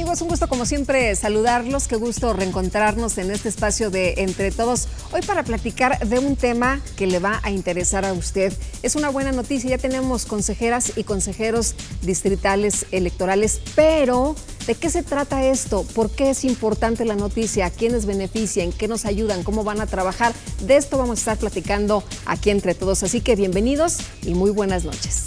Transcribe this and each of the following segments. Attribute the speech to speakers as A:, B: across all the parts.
A: amigos? Un gusto como siempre saludarlos, qué gusto reencontrarnos en este espacio de Entre Todos. Hoy para platicar de un tema que le va a interesar a usted. Es una buena noticia, ya tenemos consejeras y consejeros distritales electorales, pero ¿de qué se trata esto? ¿Por qué es importante la noticia? ¿A quiénes beneficia? ¿En qué nos ayudan? ¿Cómo van a trabajar? De esto vamos a estar platicando aquí Entre Todos, así que bienvenidos y muy buenas noches.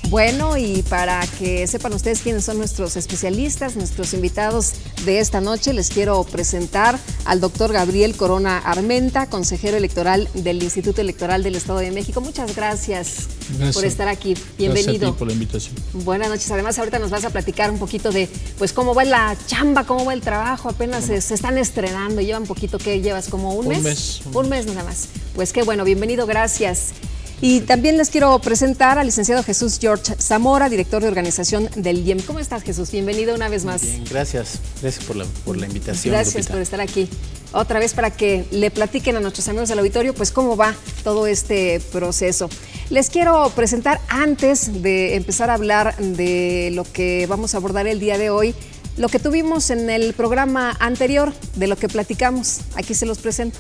A: Bueno, y para que sepan ustedes quiénes son nuestros especialistas, nuestros invitados de esta noche, les quiero presentar al doctor Gabriel Corona Armenta, consejero electoral del Instituto Electoral del Estado de México. Muchas gracias por estar aquí. Bienvenido.
B: Gracias a ti por la invitación.
A: Buenas noches. Además, ahorita nos vas a platicar un poquito de pues cómo va la chamba, cómo va el trabajo. Apenas se están estrenando. Llevan poquito, ¿qué llevas? ¿Como un mes? Un mes nada más. Pues qué bueno, bienvenido, gracias. Y también les quiero presentar al licenciado Jesús George Zamora, director de organización del IEM. ¿Cómo estás, Jesús? Bienvenido una vez más.
C: Bien, gracias. Gracias por la invitación.
A: Gracias, Lupita, por estar aquí. Otra vez para que le platiquen a nuestros amigos del auditorio, pues cómo va todo este proceso. Les quiero presentar, antes de empezar a hablar de lo que vamos a abordar el día de hoy, lo que tuvimos en el programa anterior, de lo que platicamos. Aquí se los presento.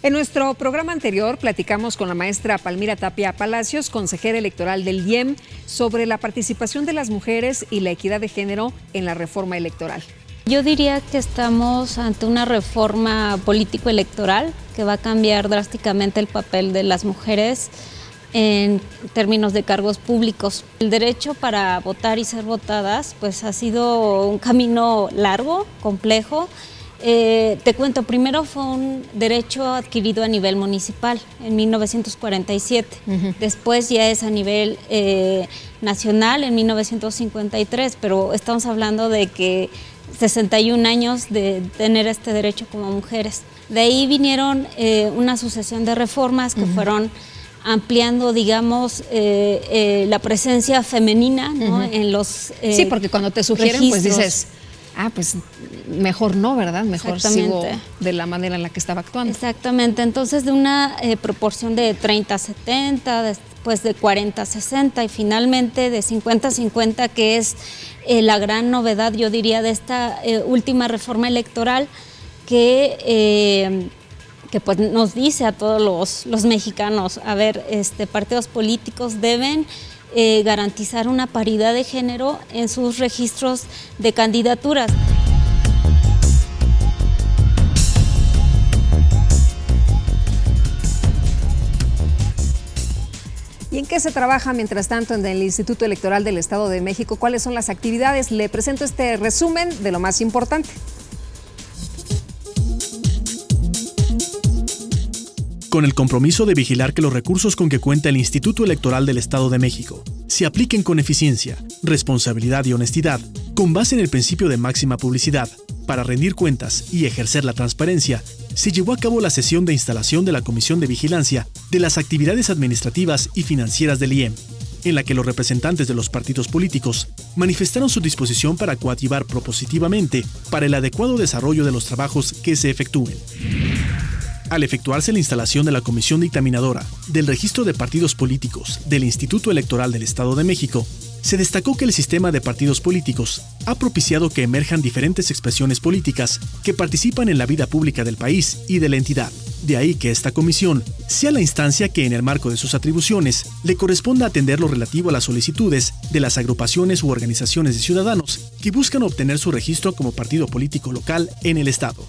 A: En nuestro programa anterior platicamos con la maestra Palmira Tapia Palacios, consejera electoral del IEM, sobre la participación de las mujeres y la equidad de género en la reforma electoral.
D: Yo diría que estamos ante una reforma político-electoral que va a cambiar drásticamente el papel de las mujeres en términos de cargos públicos. El derecho para votar y ser votadas pues ha sido un camino largo, complejo. Te cuento, primero fue un derecho adquirido a nivel municipal en 1947, después ya es a nivel nacional en 1953, pero estamos hablando de que 61 años de tener este derecho como mujeres. De ahí vinieron una sucesión de reformas que fueron ampliando, digamos, la presencia femenina, ¿no? En los
A: sí, porque cuando te sugieren,
D: registros,
A: pues dices, pues mejor no, ¿verdad? Mejor sigo de la manera en la que estaba actuando.
D: Exactamente, entonces de una proporción de 30-70, después de 40-60 y finalmente de 50-50, que es la gran novedad, yo diría, de esta última reforma electoral que pues nos dice a todos los mexicanos, a ver, partidos políticos deben garantizar una paridad de género en sus registros de candidaturas.
A: ¿Y en qué se trabaja mientras tanto en el Instituto Electoral del Estado de México? ¿Cuáles son las actividades? Le presento este resumen de lo más importante.
E: Con el compromiso de vigilar que los recursos con que cuenta el Instituto Electoral del Estado de México se apliquen con eficiencia, responsabilidad y honestidad, con base en el principio de máxima publicidad, para rendir cuentas y ejercer la transparencia, se llevó a cabo la sesión de instalación de la Comisión de Vigilancia de las Actividades Administrativas y Financieras del IEM, en la que los representantes de los partidos políticos manifestaron su disposición para coadyuvar propositivamente para el adecuado desarrollo de los trabajos que se efectúen. Al efectuarse la instalación de la Comisión Dictaminadora del Registro de Partidos Políticos del Instituto Electoral del Estado de México, se destacó que el sistema de partidos políticos ha propiciado que emerjan diferentes expresiones políticas que participan en la vida pública del país y de la entidad. De ahí que esta comisión sea la instancia que, en el marco de sus atribuciones, le corresponda atender lo relativo a las solicitudes de las agrupaciones u organizaciones de ciudadanos que buscan obtener su registro como partido político local en el Estado.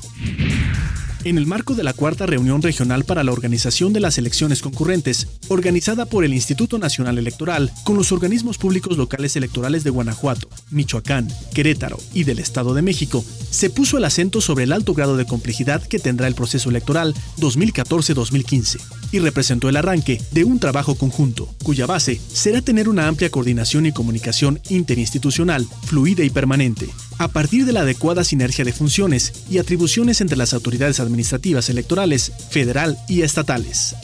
E: En el marco de la cuarta reunión regional para la organización de las elecciones concurrentes, organizada por el Instituto Nacional Electoral con los organismos públicos locales electorales de Guanajuato, Michoacán, Querétaro y del Estado de México, se puso el acento sobre el alto grado de complejidad que tendrá el proceso electoral 2014-2015 y representó el arranque de un trabajo conjunto, cuya base será tener una amplia coordinación y comunicación interinstitucional, fluida y permanente, a partir de la adecuada sinergia de funciones y atribuciones entre las autoridades administrativas electorales, federal y estatales.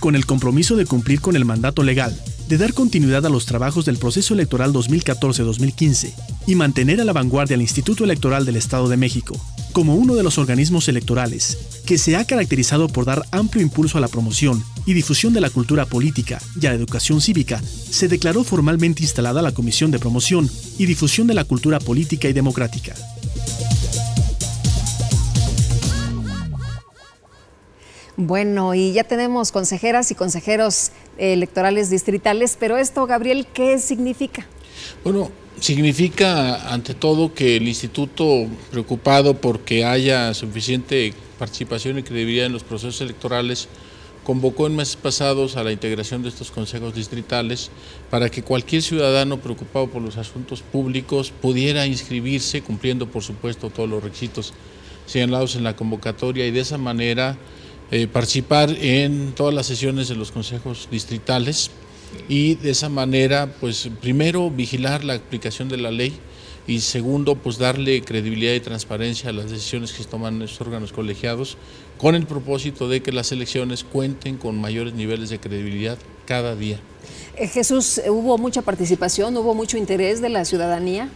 E: con el compromiso de cumplir con el mandato legal, de dar continuidad a los trabajos del proceso electoral 2014-2015 y mantener a la vanguardia al Instituto Electoral del Estado de México, como uno de los organismos electorales que se ha caracterizado por dar amplio impulso a la promoción y difusión de la cultura política y a la educación cívica, se declaró formalmente instalada la Comisión de Promoción y Difusión de la Cultura Política y Democrática.
A: Bueno, y ya tenemos consejeras y consejeros electorales distritales, pero esto, Gabriel, ¿qué significa?
B: Bueno, significa ante todo que el instituto, preocupado porque haya suficiente participación y credibilidad en los procesos electorales, convocó en meses pasados a la integración de estos consejos distritales para que cualquier ciudadano preocupado por los asuntos públicos pudiera inscribirse, cumpliendo por supuesto todos los requisitos señalados en la convocatoria, y de esa manera participar en todas las sesiones de los consejos distritales, y de esa manera, pues primero vigilar la aplicación de la ley, y segundo, pues darle credibilidad y transparencia a las decisiones que se toman en estos órganos colegiados, con el propósito de que las elecciones cuenten con mayores niveles de credibilidad cada día.
A: Jesús, ¿hubo mucha participación, hubo mucho interés de la ciudadanía?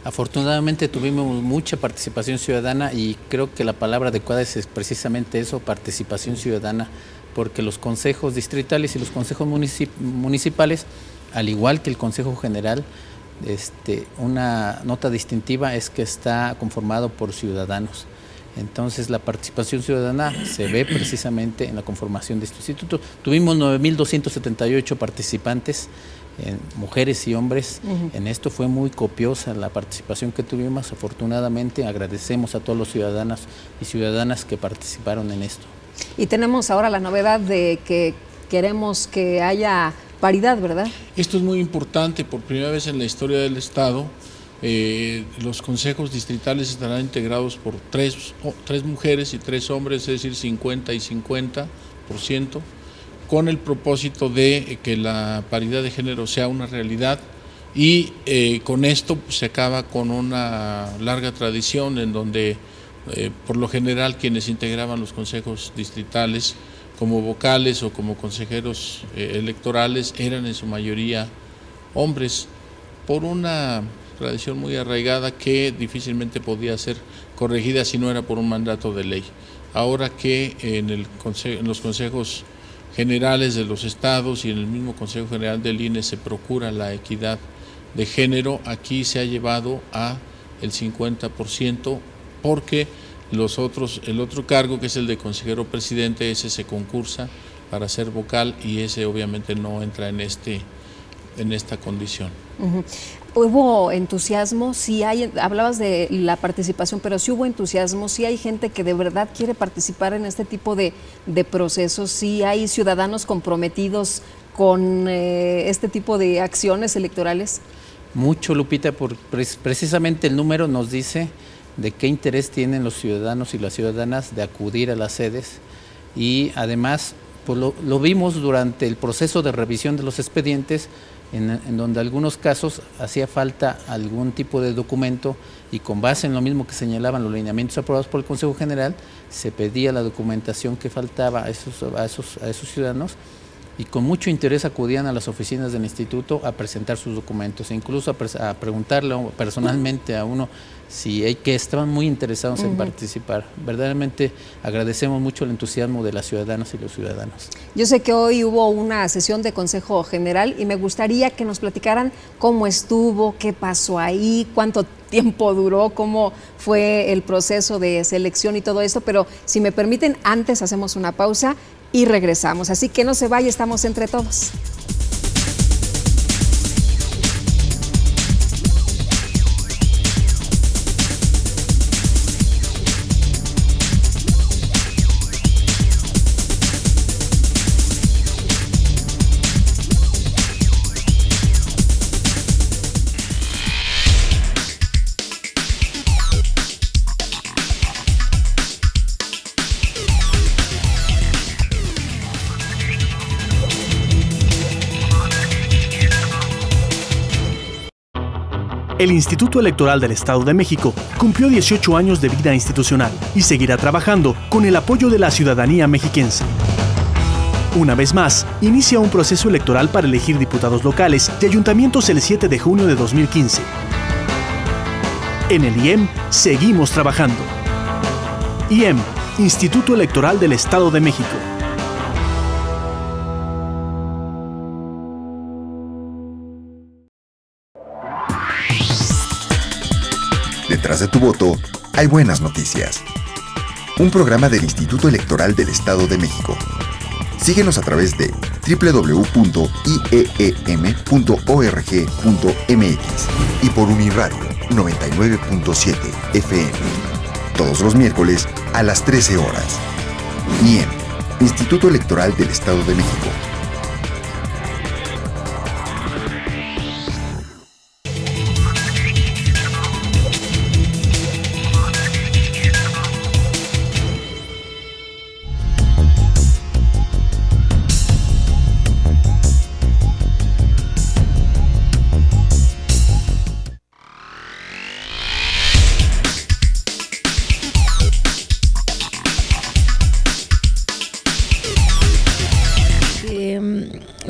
C: Afortunadamente tuvimos mucha participación ciudadana, y creo que la palabra adecuada es precisamente eso, participación ciudadana, porque los consejos distritales y los consejos municipales, al igual que el Consejo General, una nota distintiva es que está conformado por ciudadanos. Entonces la participación ciudadana se ve precisamente en la conformación de este instituto. Tuvimos 9.278 participantes, mujeres y hombres. En esto fue muy copiosa la participación que tuvimos. Afortunadamente agradecemos a todos los ciudadanos y ciudadanas que participaron en esto.
A: Y tenemos ahora la novedad de que queremos que haya paridad, ¿verdad? Esto es muy importante. Por primera vez en la historia del Estado, los consejos distritales estarán integrados por tres mujeres y 3 hombres, es decir, 50 y 50%, con el propósito de que la paridad de género sea una realidad, y con esto se acaba con una larga tradición en donde por lo general quienes integraban los consejos distritales como vocales o como consejeros electorales eran en su mayoría hombres, por una tradición muy arraigada que difícilmente podía ser corregida si no era por un mandato de ley. Ahora que en los consejos generales de los estados y en el mismo Consejo General del INE se procura la equidad de género, aquí se ha llevado a el 50%, porque el otro cargo, que es el de consejero presidente, ese se concursa para ser vocal, y ese obviamente no entra en esta condición. ¿Hubo entusiasmo? Sí hablabas de la participación, pero sí hubo entusiasmo, sí hay gente que de verdad quiere participar en este tipo de procesos, sí hay ciudadanos comprometidos con este tipo de acciones electorales.
C: Mucho, Lupita, precisamente el número nos dice de qué interés tienen los ciudadanos y las ciudadanas de acudir a las sedes, y además pues lo vimos durante el proceso de revisión de los expedientes, en donde en algunos casos hacía falta algún tipo de documento, y con base en lo mismo que señalaban los lineamientos aprobados por el Consejo General, se pedía la documentación que faltaba a esos ciudadanos, y con mucho interés acudían a las oficinas del instituto a presentar sus documentos, e incluso a preguntarle personalmente a uno que estaban muy interesados en participar. Verdaderamente agradecemos mucho el entusiasmo de las ciudadanas y los ciudadanos.
A: Yo sé que hoy hubo una sesión de Consejo General y me gustaría que nos platicaran cómo estuvo, qué pasó ahí, cuánto tiempo duró, cómo fue el proceso de selección y todo esto, pero si me permiten, antes hacemos una pausa y regresamos. Así que no se vaya, estamos entre todos.
E: El Instituto Electoral del Estado de México cumplió 18 años de vida institucional y seguirá trabajando con el apoyo de la ciudadanía mexiquense. Una vez más, inicia un proceso electoral para elegir diputados locales y ayuntamientos el 7 de junio de 2015. En el IEM seguimos trabajando. IEM, Instituto Electoral del Estado de México.
F: Detrás de tu voto hay buenas noticias. Un programa del Instituto Electoral del Estado de México. Síguenos a través de www.ieem.org.mx y por Uniradio 99.7 FM. Todos los miércoles a las 13 horas. IEM, Instituto Electoral del Estado de México.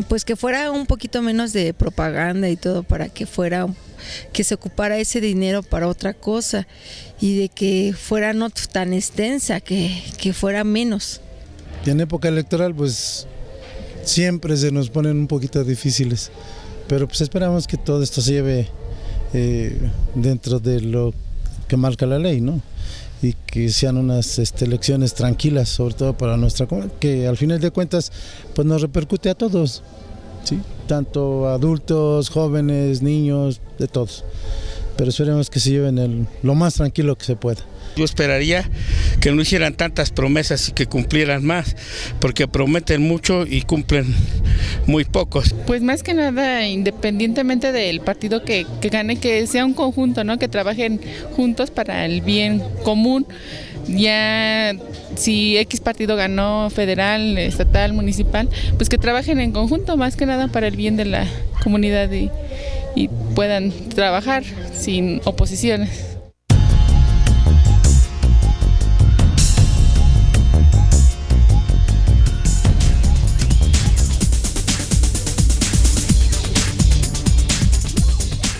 G: Pues que fuera un poquito menos de propaganda y todo, para que se ocupara ese dinero para otra cosa y de que fuera no tan extensa, que fuera menos.
H: En época electoral pues siempre se nos ponen un poquito difíciles, pero pues esperamos que todo esto se lleve dentro de lo que marca la ley, ¿no? Y que sean unas elecciones tranquilas, sobre todo para nuestra comunidad, que al final de cuentas pues nos repercute a todos, ¿sí? Tanto adultos, jóvenes, niños, de todos. Pero esperemos que se lleven lo más tranquilo que se pueda.
I: Yo esperaría que no hicieran tantas promesas y que cumplieran más, porque prometen mucho y cumplen muy pocos.
J: Pues más que nada, independientemente del partido que gane, que sea un conjunto, ¿no? Que trabajen juntos para el bien común. Ya si X partido ganó, federal, estatal, municipal, pues que trabajen en conjunto, más que nada para el bien de la comunidad y puedan trabajar sin oposiciones.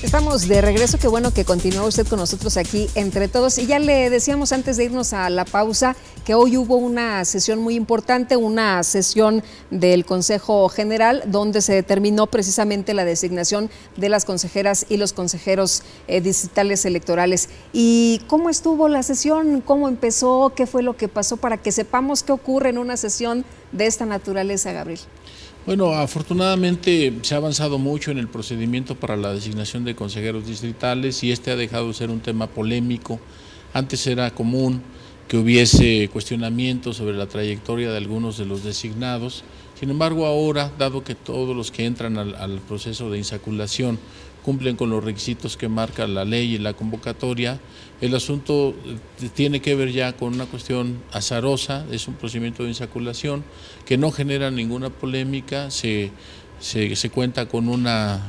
A: Estamos de regreso, qué bueno que continúa usted con nosotros aquí entre todos. Y ya le decíamos antes de irnos a la pausa que hoy hubo una sesión muy importante, una sesión del Consejo General donde se determinó precisamente la designación de las consejeras y los consejeros distritales electorales. ¿Y cómo estuvo la sesión? ¿Cómo empezó? ¿Qué fue lo que pasó para que sepamos qué ocurre en una sesión de esta naturaleza, Gabriel?
B: Bueno, afortunadamente se ha avanzado mucho en el procedimiento para la designación de consejeros distritales y este ha dejado de ser un tema polémico. Antes era común que hubiese cuestionamientos sobre la trayectoria de algunos de los designados. Sin embargo, ahora, dado que todos los que entran al proceso de insaculación cumplen con los requisitos que marca la ley y la convocatoria, el asunto tiene que ver ya con una cuestión azarosa, es un procedimiento de insaculación que no genera ninguna polémica, se cuenta con una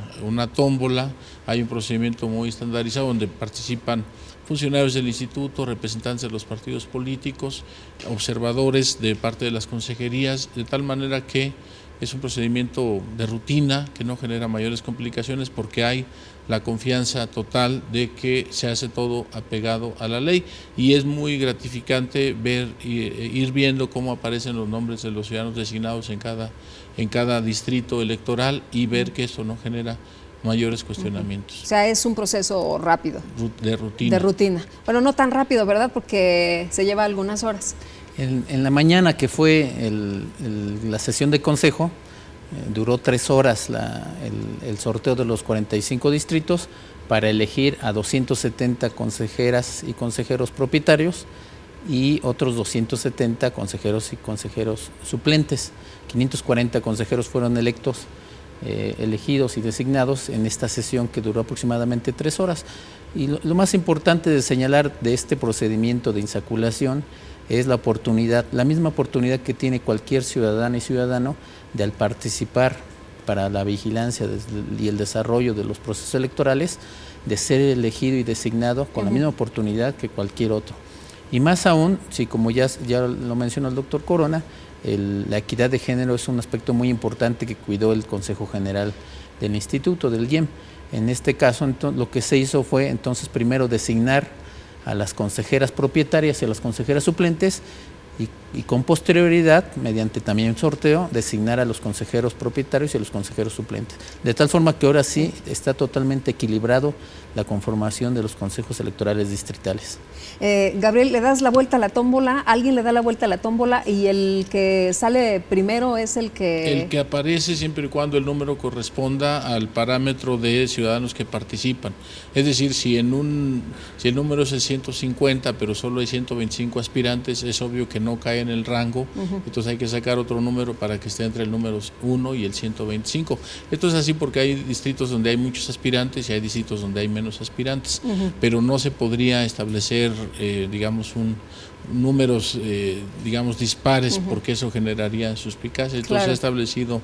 B: tómbola, hay un procedimiento muy estandarizado donde participan funcionarios del instituto, representantes de los partidos políticos, observadores de parte de las consejerías, de tal manera que es un procedimiento de rutina que no genera mayores complicaciones porque hay la confianza total de que se hace todo apegado a la ley y es muy gratificante ir viendo cómo aparecen los nombres de los ciudadanos designados en cada distrito electoral y ver que eso no genera mayores cuestionamientos.
A: O sea, es un proceso rápido.
B: De rutina.
A: De rutina. Bueno, no tan rápido, ¿verdad? Porque se lleva algunas horas.
C: En la mañana que fue la sesión de consejo, duró 3 horas el sorteo de los 45 distritos para elegir a 270 consejeras y consejeros propietarios y otros 270 consejeros y consejeros suplentes. 540 consejeros fueron elegidos y designados en esta sesión que duró aproximadamente 3 horas. Y lo más importante de señalar de este procedimiento de insaculación es la misma oportunidad que tiene cualquier ciudadana y ciudadano de al participar para la vigilancia y el desarrollo de los procesos electorales, de ser elegido y designado con la misma oportunidad que cualquier otro. Y más aún, si como ya lo mencionó el doctor Corona, la equidad de género es un aspecto muy importante que cuidó el Consejo General del Instituto, del IEM. En este caso, entonces, lo que se hizo fue entonces primero designar a las consejeras propietarias y a las consejeras suplentes y con posterioridad, mediante también un sorteo, designar a los consejeros propietarios y a los consejeros suplentes. De tal forma que ahora sí está totalmente equilibrado la conformación de los consejos electorales distritales.
A: Gabriel, ¿le das la vuelta a la tómbola? ¿Alguien le da la vuelta a la tómbola y el que sale primero es el que...?
B: El que aparece siempre y cuando el número corresponda al parámetro de ciudadanos que participan. Es decir, si el número es el 150, pero solo hay 125 aspirantes, es obvio que no cae en el rango, entonces hay que sacar otro número para que esté entre el número 1 y el 125. Esto es así porque hay distritos donde hay muchos aspirantes y hay distritos donde hay menos aspirantes, pero no se podría establecer, digamos, números, digamos, dispares, porque eso generaría suspicacia. Entonces se ha establecido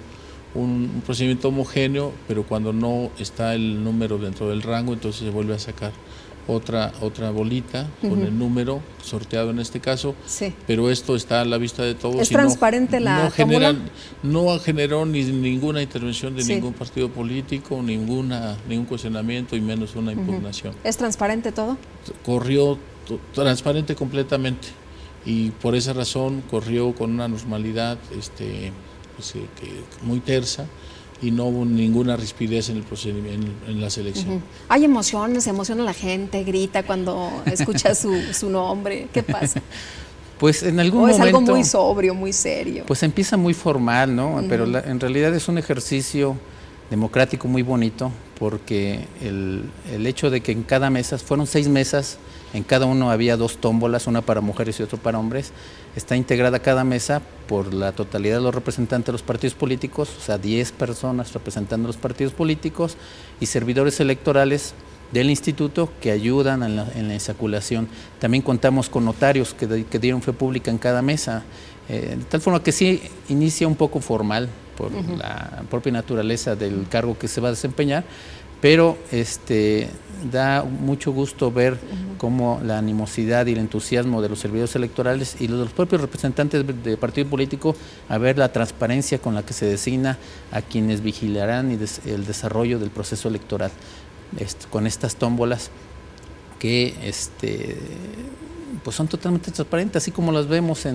B: un procedimiento homogéneo, pero cuando no está el número dentro del rango, entonces se vuelve a sacar otra bolita con el número sorteado en este caso, pero esto está a la vista de todos.
A: ¿Es transparente la tómbola?
B: No generó ninguna intervención de ningún partido político, ningún cuestionamiento y menos una impugnación.
A: ¿Es transparente todo?
B: Corrió transparente completamente y por esa razón corrió con una normalidad muy tersa, y no hubo ninguna rispidez en el procedimiento, en la selección.
A: Hay emociones, se emociona la gente, grita cuando escucha su nombre. ¿Qué pasa?
C: Pues en algún momento...
A: es algo muy sobrio, muy serio.
C: Pues empieza muy formal, ¿no? Pero en realidad es un ejercicio democrático muy bonito, porque el hecho de que en cada mesa, fueron 6 mesas, en cada uno había 2 tómbolas, una para mujeres y otra para hombres. Está integrada cada mesa por la totalidad de los representantes de los partidos políticos, o sea, 10 personas representando a los partidos políticos y servidores electorales del instituto que ayudan en la insaculación. También contamos con notarios que dieron fe pública en cada mesa, de tal forma que sí inicia un poco formal por la propia naturaleza del cargo que se va a desempeñar, pero da mucho gusto ver cómo la animosidad y el entusiasmo de los servidores electorales y los propios representantes del partido político a ver la transparencia con la que se designa a quienes vigilarán el desarrollo del proceso electoral, con estas tómbolas que pues son totalmente transparentes, así como las vemos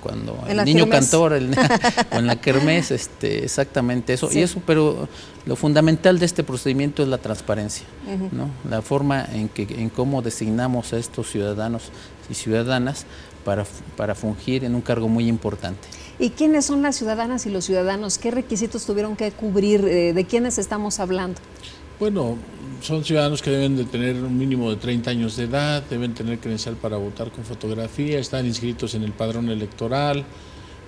C: cuando el niño cantor o en la kermés, exactamente eso. Y eso, pero lo fundamental de este procedimiento es la transparencia, ¿no? La forma en cómo designamos a estos ciudadanos y ciudadanas para fungir en un cargo muy importante.
A: ¿Y quiénes son las ciudadanas y los ciudadanos? ¿Qué requisitos tuvieron que cubrir? ¿De quiénes estamos hablando?
B: Bueno, son ciudadanos que deben de tener un mínimo de 30 años de edad, deben tener credencial para votar con fotografía, están inscritos en el padrón electoral,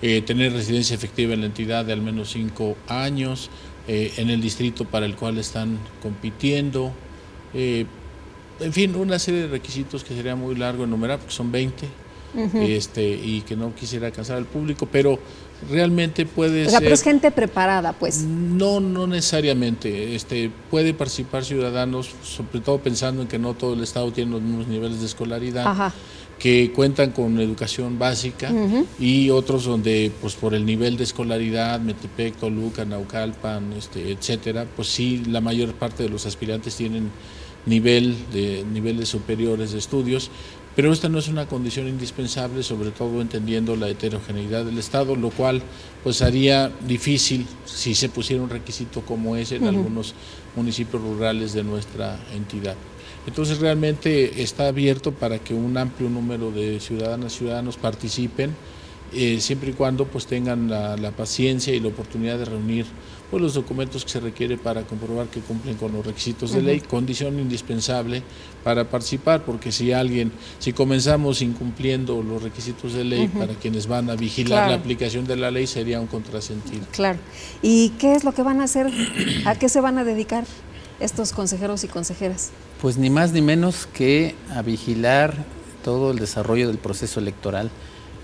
B: tener residencia efectiva en la entidad de al menos 5 años, en el distrito para el cual están compitiendo, en fin, una serie de requisitos que sería muy largo enumerar porque son 20, y que no quisiera cansar al público, pero realmente puede ser...
A: pero es gente preparada, pues.
B: No necesariamente. Puede participar ciudadanos, sobre todo pensando en que no todo el estado tiene los mismos niveles de escolaridad, que cuentan con educación básica, y otros donde, pues por el nivel de escolaridad, Metepec, Toluca, Naucalpan, etcétera, pues sí, la mayor parte de los aspirantes tienen niveles superiores de estudios. Pero esta no es una condición indispensable, sobre todo entendiendo la heterogeneidad del Estado, lo cual pues haría difícil si se pusiera un requisito como ese en algunos municipios rurales de nuestra entidad. Entonces realmente está abierto para que un amplio número de ciudadanas y ciudadanos participen, siempre y cuando pues tengan la paciencia y la oportunidad de reunir pues los documentos que se requiere para comprobar que cumplen con los requisitos de ley, condición indispensable para participar, porque si comenzamos incumpliendo los requisitos de ley para quienes van a vigilar la aplicación de la ley, sería un contrasentido.
A: Claro. ¿Y qué es lo que van a hacer? ¿A qué se van a dedicar estos consejeros y consejeras?
C: Pues ni más ni menos que a vigilar todo el desarrollo del proceso electoral.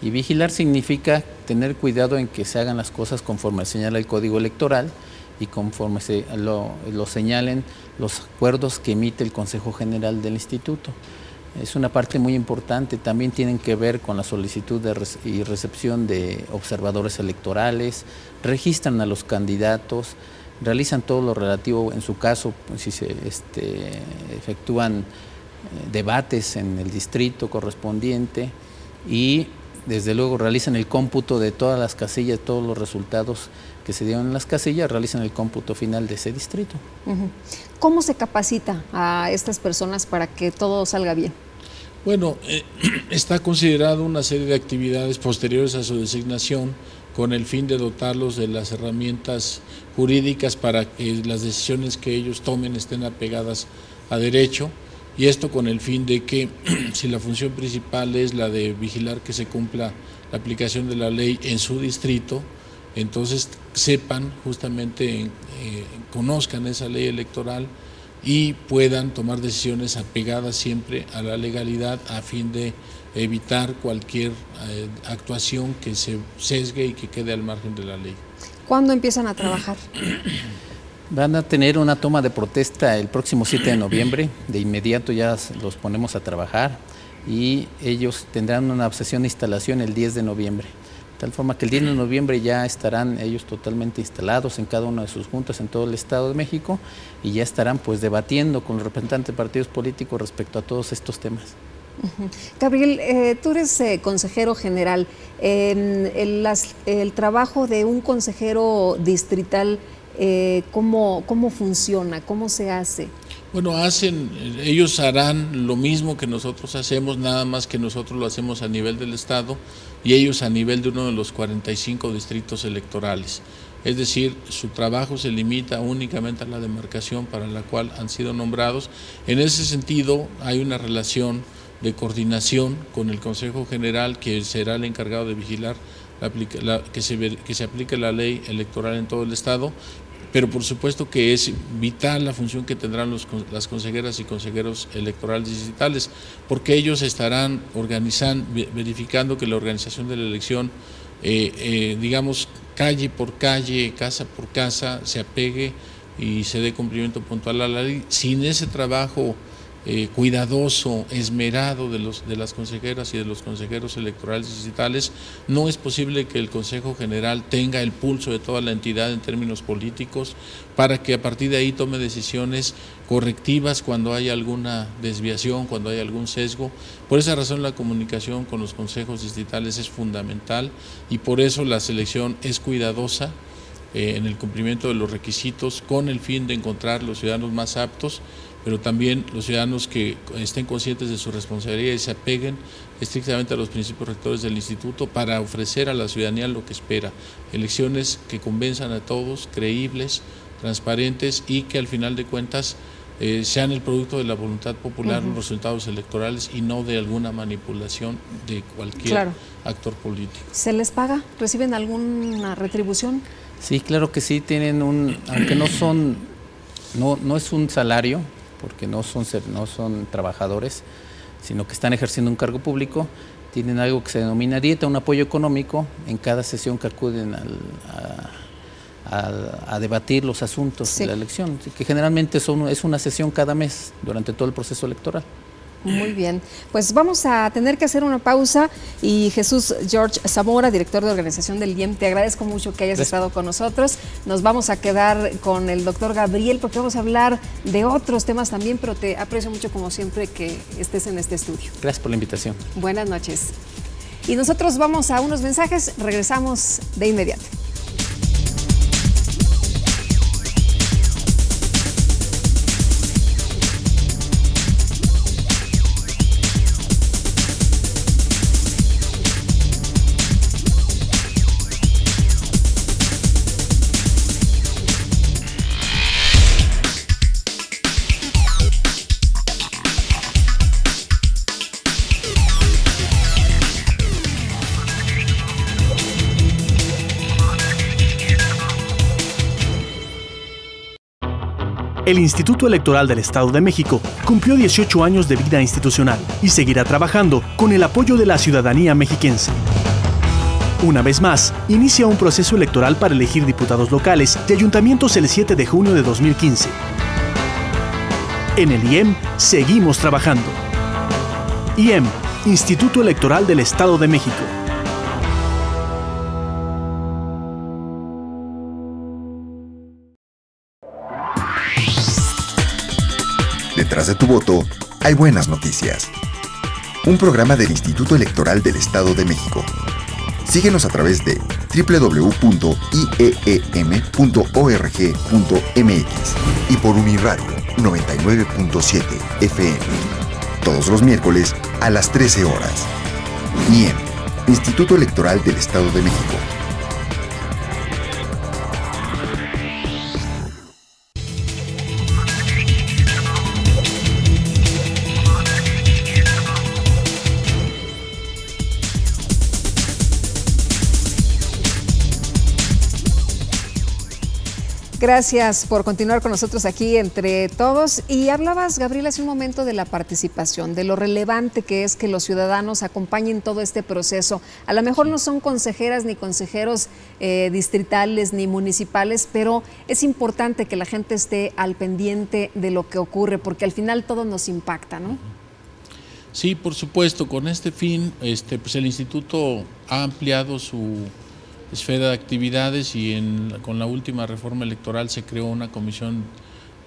C: Y vigilar significa tener cuidado en que se hagan las cosas conforme señala el Código Electoral y conforme lo señalen los acuerdos que emite el Consejo General del Instituto. Es una parte muy importante. También tienen que ver con la solicitud y recepción de observadores electorales, registran a los candidatos, realizan todo lo relativo, en su caso, pues, si se efectúan debates en el distrito correspondiente y desde luego realizan el cómputo de todas las casillas, todos los resultados que se dieron en las casillas, realizan el cómputo final de ese distrito.
A: ¿Cómo se capacita a estas personas para que todo salga bien?
B: Bueno, está considerado una serie de actividades posteriores a su designación con el fin de dotarlos de las herramientas jurídicas para que las decisiones que ellos tomen estén apegadas a derecho, y esto con el fin de que si la función principal es la de vigilar que se cumpla la aplicación de la ley en su distrito, entonces sepan justamente, conozcan esa ley electoral y puedan tomar decisiones apegadas siempre a la legalidad a fin de evitar cualquier actuación que se sesgue y que quede al margen de la ley.
A: ¿Cuándo empiezan a trabajar?
C: Van a tener una toma de protesta el próximo 7 de noviembre, de inmediato ya los ponemos a trabajar y ellos tendrán una sesión de instalación el 10 de noviembre. De tal forma que el 10 de noviembre ya estarán ellos totalmente instalados en cada una de sus juntas en todo el Estado de México y ya estarán pues debatiendo con los representantes de partidos políticos respecto a todos estos temas.
A: Gabriel, tú eres consejero general. El trabajo de un consejero distrital, ¿cómo funciona? ¿Cómo se hace?
B: Bueno, ellos harán lo mismo que nosotros hacemos, nada más que nosotros lo hacemos a nivel del Estado y ellos a nivel de uno de los 45 distritos electorales. Es decir, su trabajo se limita únicamente a la demarcación para la cual han sido nombrados. En ese sentido, hay una relación de coordinación con el Consejo General, que será el encargado de vigilar que se aplique la ley electoral en todo el Estado, pero por supuesto que es vital la función que tendrán las consejeras y consejeros electorales distritales, porque ellos estarán verificando que la organización de la elección, digamos, calle por calle, casa por casa, se apegue y se dé cumplimiento puntual a la ley. Sin ese trabajo cuidadoso, esmerado de las consejeras y de los consejeros electorales distritales, no es posible que el Consejo General tenga el pulso de toda la entidad en términos políticos para que a partir de ahí tome decisiones correctivas cuando hay alguna desviación, cuando hay algún sesgo. Por esa razón la comunicación con los consejos distritales es fundamental y por eso la selección es cuidadosa en el cumplimiento de los requisitos con el fin de encontrar los ciudadanos más aptos, pero también los ciudadanos que estén conscientes de su responsabilidad y se apeguen estrictamente a los principios rectores del instituto para ofrecer a la ciudadanía lo que espera, elecciones que convenzan a todos, creíbles, transparentes y que al final de cuentas sean el producto de la voluntad popular, los resultados electorales y no de alguna manipulación de cualquier actor político.
A: ¿Se les paga? ¿Reciben alguna retribución?
C: Sí, claro que sí, tienen aunque no es un salario, porque no son trabajadores, sino que están ejerciendo un cargo público, tienen algo que se denomina dieta, un apoyo económico en cada sesión que acuden a debatir los asuntos de la elección, que generalmente es una sesión cada mes durante todo el proceso electoral.
A: Muy bien, pues vamos a tener que hacer una pausa y Jesús George Zamora, director de organización del IEM, te agradezco mucho que hayas estado con nosotros. Nos vamos a quedar con el doctor Gabriel porque vamos a hablar de otros temas también, pero te aprecio mucho como siempre que estés en este estudio.
C: Gracias por la invitación.
A: Buenas noches. Y nosotros vamos a unos mensajes, regresamos de inmediato.
E: El Instituto Electoral del Estado de México cumplió 18 años de vida institucional y seguirá trabajando con el apoyo de la ciudadanía mexiquense. Una vez más, inicia un proceso electoral para elegir diputados locales y ayuntamientos el 7 de junio de 2015. En el IEM seguimos trabajando. IEM, Instituto Electoral del Estado de México.
F: Detrás de tu voto hay buenas noticias. Un programa del Instituto Electoral del Estado de México. Síguenos a través de www.ieem.org.mx y por Uniradio 99.7 FM. Todos los miércoles a las 13 horas. IEM, Instituto Electoral del Estado de México.
A: Gracias por continuar con nosotros aquí entre todos. Y hablabas, Gabriela, hace un momento de la participación, de lo relevante que es que los ciudadanos acompañen todo este proceso. A lo mejor no son consejeras ni consejeros distritales ni municipales, pero es importante que la gente esté al pendiente de lo que ocurre, porque al final todo nos impacta, ¿no?
B: Sí, por supuesto. Con este fin, pues el instituto ha ampliado su esfera de actividades y con la última reforma electoral se creó una comisión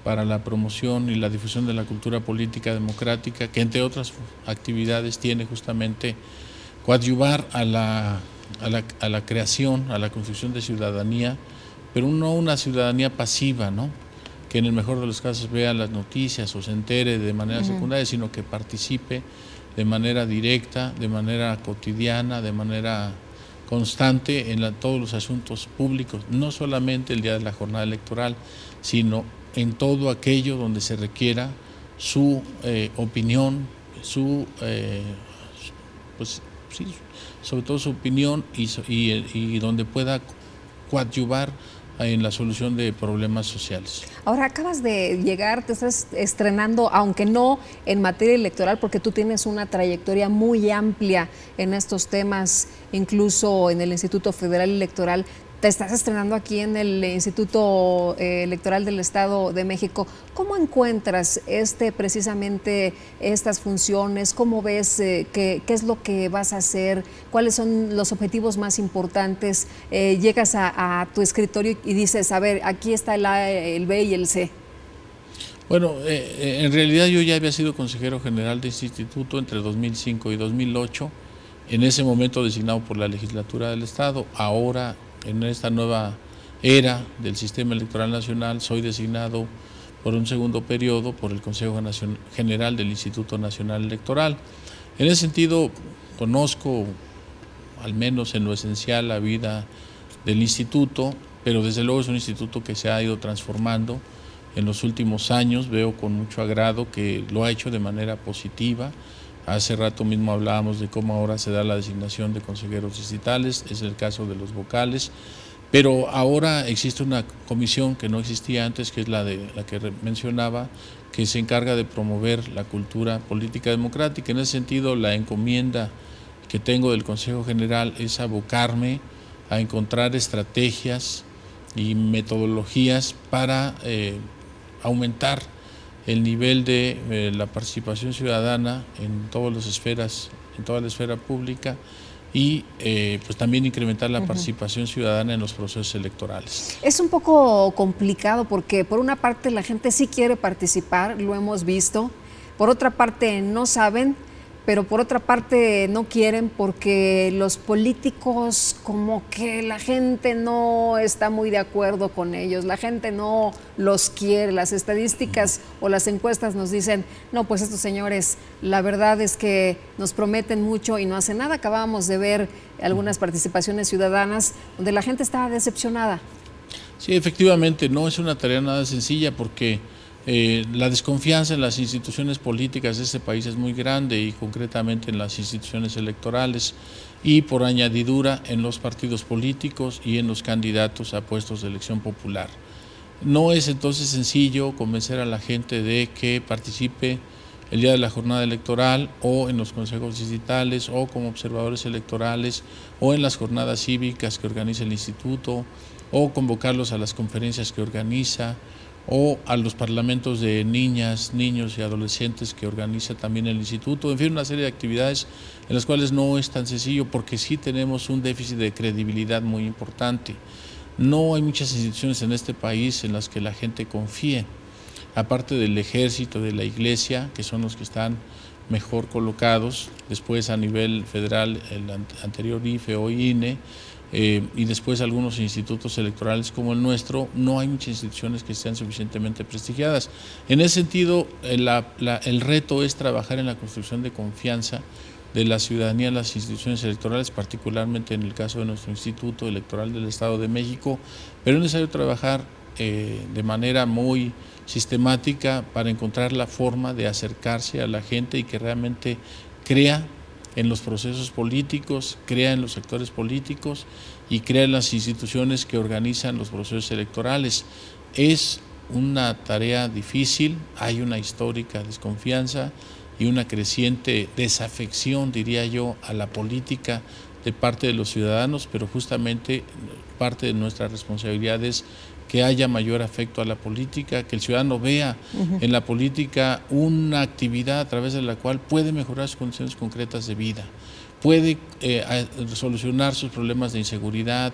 B: para la promoción y la difusión de la cultura política democrática, que entre otras actividades tiene justamente coadyuvar a la creación, a la construcción de ciudadanía, pero no una ciudadanía pasiva, ¿no?, que en el mejor de los casos vea las noticias o se entere de manera secundaria, sino que participe de manera directa, de manera cotidiana, de manera constante en todos los asuntos públicos, no solamente el día de la jornada electoral, sino en todo aquello donde se requiera su opinión, pues sí, sobre todo su opinión y donde pueda coadyuvar en la solución de problemas sociales.
A: Ahora acabas de llegar, te estás estrenando, aunque no en materia electoral, porque tú tienes una trayectoria muy amplia en estos temas, incluso en el Instituto Federal Electoral. Te estás estrenando aquí en el Instituto Electoral del Estado de México. ¿Cómo encuentras precisamente estas funciones? ¿Cómo ves qué es lo que vas a hacer? ¿Cuáles son los objetivos más importantes? Llegas a tu escritorio y dices, a ver, aquí está el A, el B y el C.
B: Bueno, en realidad yo ya había sido consejero general de este instituto entre 2005 y 2008, en ese momento designado por la legislatura del Estado. Ahora, en esta nueva era del sistema electoral nacional, soy designado por un segundo periodo por el Consejo General del Instituto Nacional Electoral. En ese sentido, conozco, al menos en lo esencial, la vida del instituto, pero desde luego es un instituto que se ha ido transformando en los últimos años. Veo con mucho agrado que lo ha hecho de manera positiva. Hace rato mismo hablábamos de cómo ahora se da la designación de consejeros distritales, es el caso de los vocales, pero ahora existe una comisión que no existía antes, que es la que mencionaba, que se encarga de promover la cultura política democrática. En ese sentido, la encomienda que tengo del Consejo General es abocarme a encontrar estrategias y metodologías para aumentar el nivel de la participación ciudadana en todas las esferas, en toda la esfera pública, y pues también incrementar la participación ciudadana en los procesos electorales.
A: Es un poco complicado porque por una parte la gente sí quiere participar, lo hemos visto, por otra parte no saben, pero por otra parte no quieren porque los políticos, como que la gente no está muy de acuerdo con ellos, la gente no los quiere. Las estadísticas o las encuestas nos dicen, no, pues estos señores, la verdad es que nos prometen mucho y no hacen nada. Acabamos de ver algunas participaciones ciudadanas donde la gente está decepcionada.
B: Sí, efectivamente, no es una tarea nada sencilla porque la desconfianza en las instituciones políticas de este país es muy grande, y concretamente en las instituciones electorales y por añadidura en los partidos políticos y en los candidatos a puestos de elección popular. No es entonces sencillo convencer a la gente de que participe el día de la jornada electoral o en los consejos distritales o como observadores electorales o en las jornadas cívicas que organiza el instituto o convocarlos a las conferencias que organiza o a los parlamentos de niñas, niños y adolescentes que organiza también el instituto, en fin, una serie de actividades en las cuales no es tan sencillo porque sí tenemos un déficit de credibilidad muy importante. No hay muchas instituciones en este país en las que la gente confíe, aparte del ejército, de la iglesia, que son los que están mejor colocados, después a nivel federal el anterior IFE o INE, y después algunos institutos electorales como el nuestro. No hay muchas instituciones que sean suficientemente prestigiadas. En ese sentido, el reto es trabajar en la construcción de confianza de la ciudadanía en las instituciones electorales, particularmente en el caso de nuestro Instituto Electoral del Estado de México, pero es necesario trabajar de manera muy sistemática para encontrar la forma de acercarse a la gente y que realmente crea en los procesos políticos, crea en los sectores políticos y crea en las instituciones que organizan los procesos electorales. Es una tarea difícil, hay una histórica desconfianza y una creciente desafección, diría yo, a la política de parte de los ciudadanos, pero justamente parte de nuestra responsabilidad es que haya mayor afecto a la política, que el ciudadano vea en la política una actividad a través de la cual puede mejorar sus condiciones concretas de vida, puede solucionar sus problemas de inseguridad,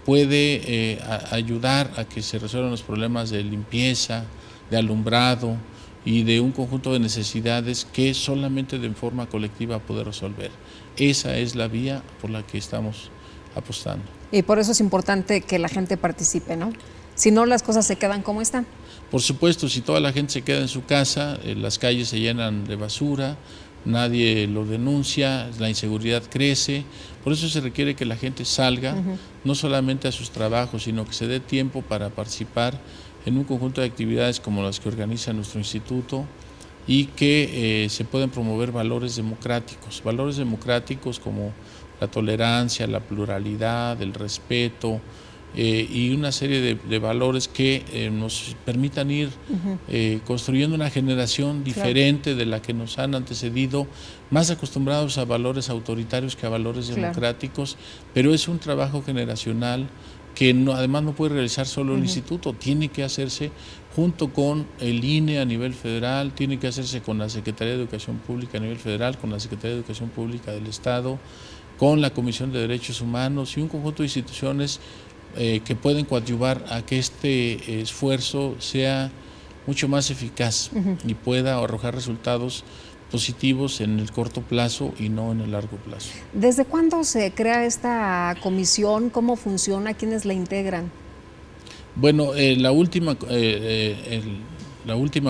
B: puede ayudar a que se resuelvan los problemas de limpieza, de alumbrado y de un conjunto de necesidades que solamente de forma colectiva poder resolver. Esa es la vía por la que estamos apostando.
A: Y por eso es importante que la gente participe, ¿no? Si no, las cosas se quedan como están.
B: Por supuesto, si toda la gente se queda en su casa, las calles se llenan de basura, nadie lo denuncia, la inseguridad crece. Por eso se requiere que la gente salga, no solamente a sus trabajos, sino que se dé tiempo para participar en un conjunto de actividades como las que organiza nuestro instituto y que se puedan promover valores democráticos como la tolerancia, la pluralidad, el respeto, y una serie de valores que nos permitan ir construyendo una generación diferente de la que nos han antecedido, más acostumbrados a valores autoritarios que a valores democráticos, pero es un trabajo generacional que además no puede realizar solo el instituto, tiene que hacerse junto con el INE a nivel federal, tiene que hacerse con la Secretaría de Educación Pública a nivel federal, con la Secretaría de Educación Pública del Estado, con la Comisión de Derechos Humanos y un conjunto de instituciones que pueden coadyuvar a que este esfuerzo sea mucho más eficaz y pueda arrojar resultados positivos en el corto plazo y no en el largo plazo.
A: ¿Desde cuándo se crea esta comisión? ¿Cómo funciona? ¿Quiénes la integran?
B: Bueno, la última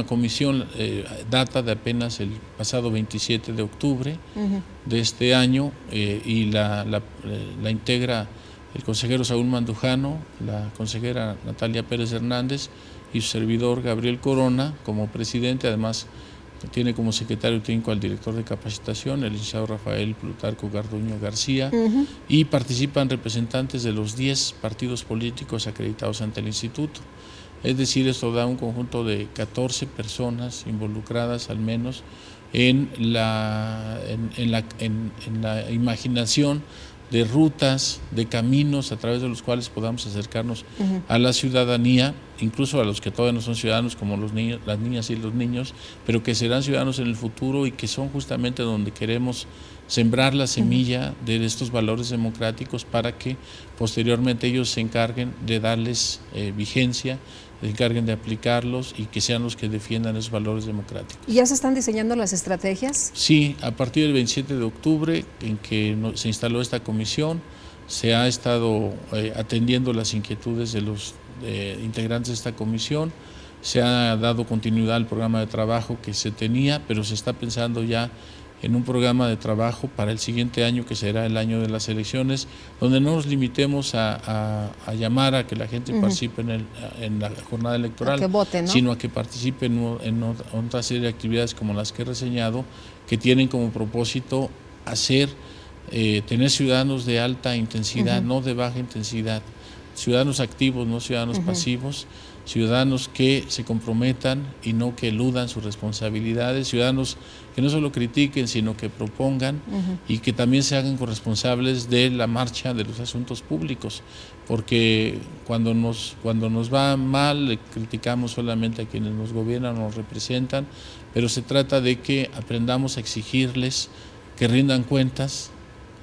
B: comisión data de apenas el pasado 27 de octubre de este año y la integra el consejero Saúl Mandujano, la consejera Natalia Pérez Hernández y su servidor Gabriel Corona como presidente. Además tiene como secretario técnico al director de capacitación, el licenciado Rafael Plutarco Garduño García, y participan representantes de los 10 partidos políticos acreditados ante el instituto. Es decir, esto da un conjunto de 14 personas involucradas al menos en la imaginación de rutas, de caminos a través de los cuales podamos acercarnos a la ciudadanía, incluso a los que todavía no son ciudadanos como los niños, las niñas y los niños, pero que serán ciudadanos en el futuro y que son justamente donde queremos sembrar la semilla de estos valores democráticos para que posteriormente ellos se encarguen de darles vigencia, se encarguen de aplicarlos y que sean los que defiendan esos valores democráticos.
A: ¿Y ya se están diseñando las estrategias?
B: Sí, a partir del 27 de octubre, en que se instaló esta comisión, se ha estado atendiendo las inquietudes de los integrantes de esta comisión, se ha dado continuidad al programa de trabajo que se tenía, pero se está pensando ya en un programa de trabajo para el siguiente año, que será el año de las elecciones, donde no nos limitemos a llamar a que la gente participe en la jornada electoral,
A: que vote, ¿no?
B: Sino a que participe en otra serie de actividades como las que he reseñado, que tienen como propósito tener ciudadanos de alta intensidad, no de baja intensidad, ciudadanos activos, no ciudadanos pasivos, ciudadanos que se comprometan y no que eludan sus responsabilidades, ciudadanos que no solo critiquen, sino que propongan y que también se hagan corresponsables de la marcha de los asuntos públicos, porque cuando nos va mal le criticamos solamente a quienes nos gobiernan o nos representan, pero se trata de que aprendamos a exigirles que rindan cuentas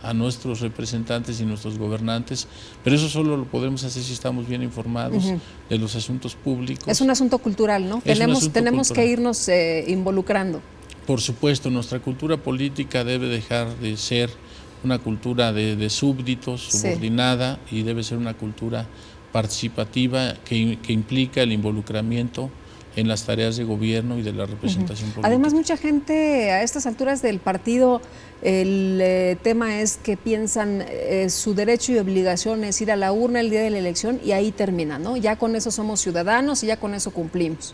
B: a nuestros representantes y nuestros gobernantes, pero eso solo lo podemos hacer si estamos bien informados de los asuntos públicos.
A: Es un asunto cultural, ¿no? Tenemos que irnos involucrando.
B: Por supuesto, nuestra cultura política debe dejar de ser una cultura de súbditos, subordinada, y debe ser una cultura participativa que implica el involucramiento en las tareas de gobierno y de la representación política.
A: Además, mucha gente a estas alturas del partido, el tema es que piensan su derecho y obligación es ir a la urna el día de la elección y ahí termina, ¿no? Ya con eso somos ciudadanos y ya con eso cumplimos.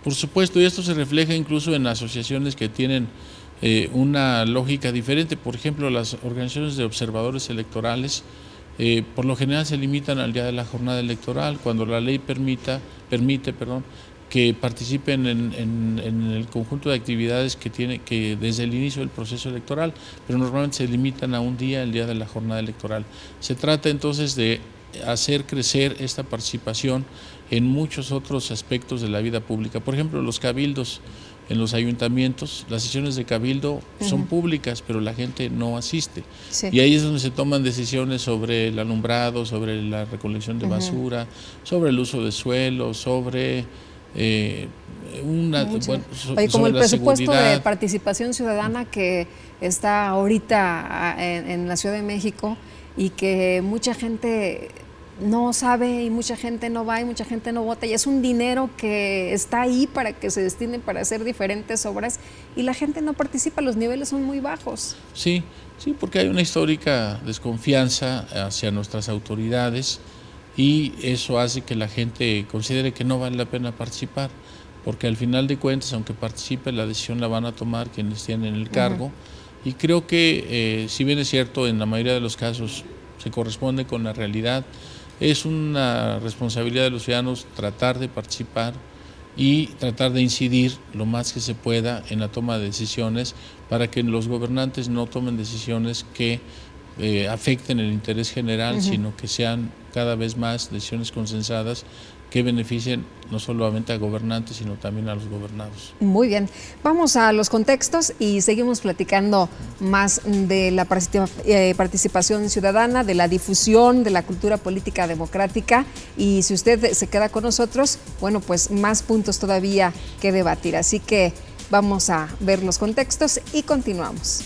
B: Por supuesto, y esto se refleja incluso en asociaciones que tienen una lógica diferente. Por ejemplo, las organizaciones de observadores electorales por lo general se limitan al día de la jornada electoral, cuando la ley permite que participen en el conjunto de actividades que desde el inicio del proceso electoral, pero normalmente se limitan a un día, el día de la jornada electoral. Se trata entonces de hacer crecer esta participación en muchos otros aspectos de la vida pública. Por ejemplo, los cabildos en los ayuntamientos, las sesiones de cabildo son públicas, pero la gente no asiste. Y ahí es donde se toman decisiones sobre el alumbrado, sobre la recolección de basura, sobre el uso de suelo, sobre
A: como el presupuesto de participación ciudadana que está ahorita en la Ciudad de México y que mucha gente no sabe y mucha gente no va y mucha gente no vota, y es un dinero que está ahí para que se destine para hacer diferentes obras y la gente no participa, los niveles son muy bajos.
B: Sí, porque hay una histórica desconfianza hacia nuestras autoridades y eso hace que la gente considere que no vale la pena participar, porque al final de cuentas, aunque participe, la decisión la van a tomar quienes tienen el cargo. Y creo que, si bien es cierto, en la mayoría de los casos se corresponde con la realidad, es una responsabilidad de los ciudadanos tratar de participar y tratar de incidir lo más que se pueda en la toma de decisiones para que los gobernantes no tomen decisiones que afecten el interés general, sino que sean cada vez más decisiones consensadas que beneficien no solamente a gobernantes, sino también a los gobernados.
A: Muy bien, vamos a los contextos y seguimos platicando más de la participación ciudadana, de la difusión de la cultura política democrática, y si usted se queda con nosotros, bueno, pues más puntos todavía que debatir, así que vamos a ver los contextos y continuamos.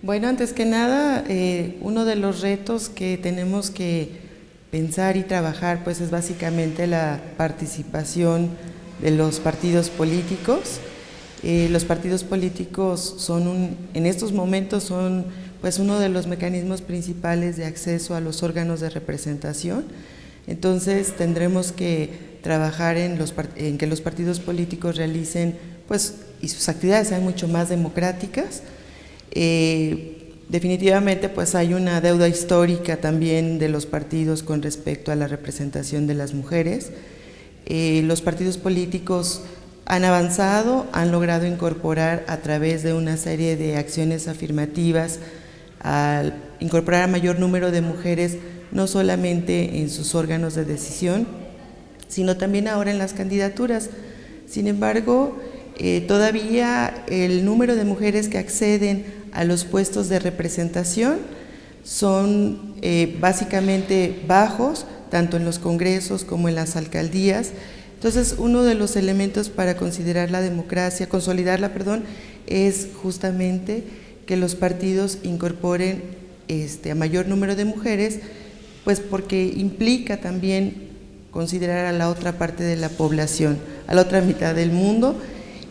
K: Bueno, antes que nada, uno de los retos que tenemos que pensar y trabajar pues es básicamente la participación de los partidos políticos. Los partidos políticos en estos momentos son pues uno de los mecanismos principales de acceso a los órganos de representación. Entonces tendremos que trabajar en que los partidos políticos realicen pues y sus actividades sean mucho más democráticas. Definitivamente pues hay una deuda histórica también de los partidos con respecto a la representación de las mujeres. Los partidos políticos han avanzado, han logrado incorporar a través de una serie de acciones afirmativas, al incorporar a mayor número de mujeres no solamente en sus órganos de decisión, sino también ahora en las candidaturas. Sin embargo, todavía el número de mujeres que acceden a los puestos de representación son básicamente bajos, tanto en los congresos como en las alcaldías. Entonces, uno de los elementos para considerar la democracia, consolidarla, es justamente que los partidos incorporen a mayor número de mujeres, pues porque implica también considerar a la otra parte de la población, a la otra mitad del mundo,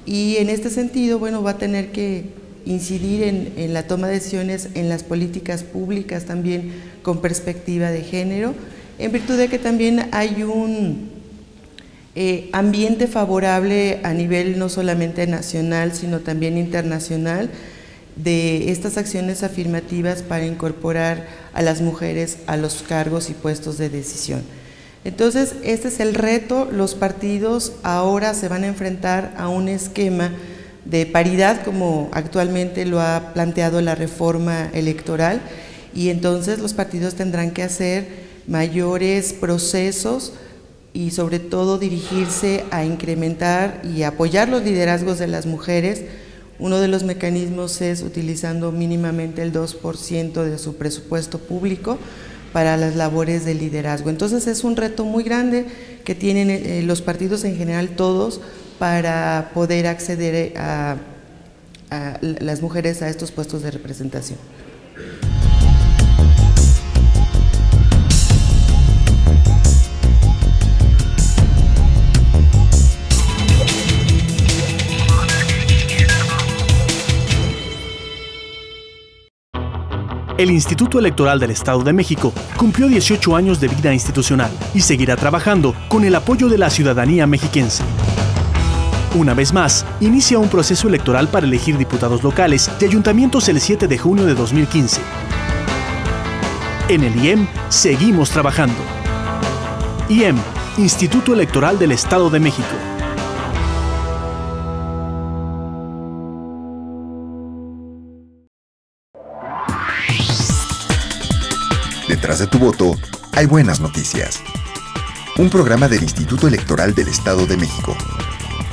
K: y en este sentido, bueno, va a tener que incidir en la toma de decisiones en las políticas públicas también con perspectiva de género, en virtud de que también hay ambiente favorable a nivel no solamente nacional, sino también internacional, de estas acciones afirmativas para incorporar a las mujeres a los cargos y puestos de decisión. Entonces, este es el reto. Los partidos ahora se van a enfrentar a un esquema de paridad, como actualmente lo ha planteado la reforma electoral, y entonces los partidos tendrán que hacer mayores procesos y sobre todo dirigirse a incrementar y apoyar los liderazgos de las mujeres. Uno de los mecanismos es utilizando mínimamente el 2% de su presupuesto público para las labores de liderazgo. Entonces es un reto muy grande que tienen los partidos en general todos para poder acceder a las mujeres a estos puestos de representación.
E: El Instituto Electoral del Estado de México cumplió 18 años de vida institucional y seguirá trabajando con el apoyo de la ciudadanía mexiquense. Una vez más, inicia un proceso electoral para elegir diputados locales y ayuntamientos el 7 de junio de 2015. En el IEM seguimos trabajando. IEM, Instituto Electoral del Estado de México.
F: Detrás de tu voto hay buenas noticias. Un programa del Instituto Electoral del Estado de México.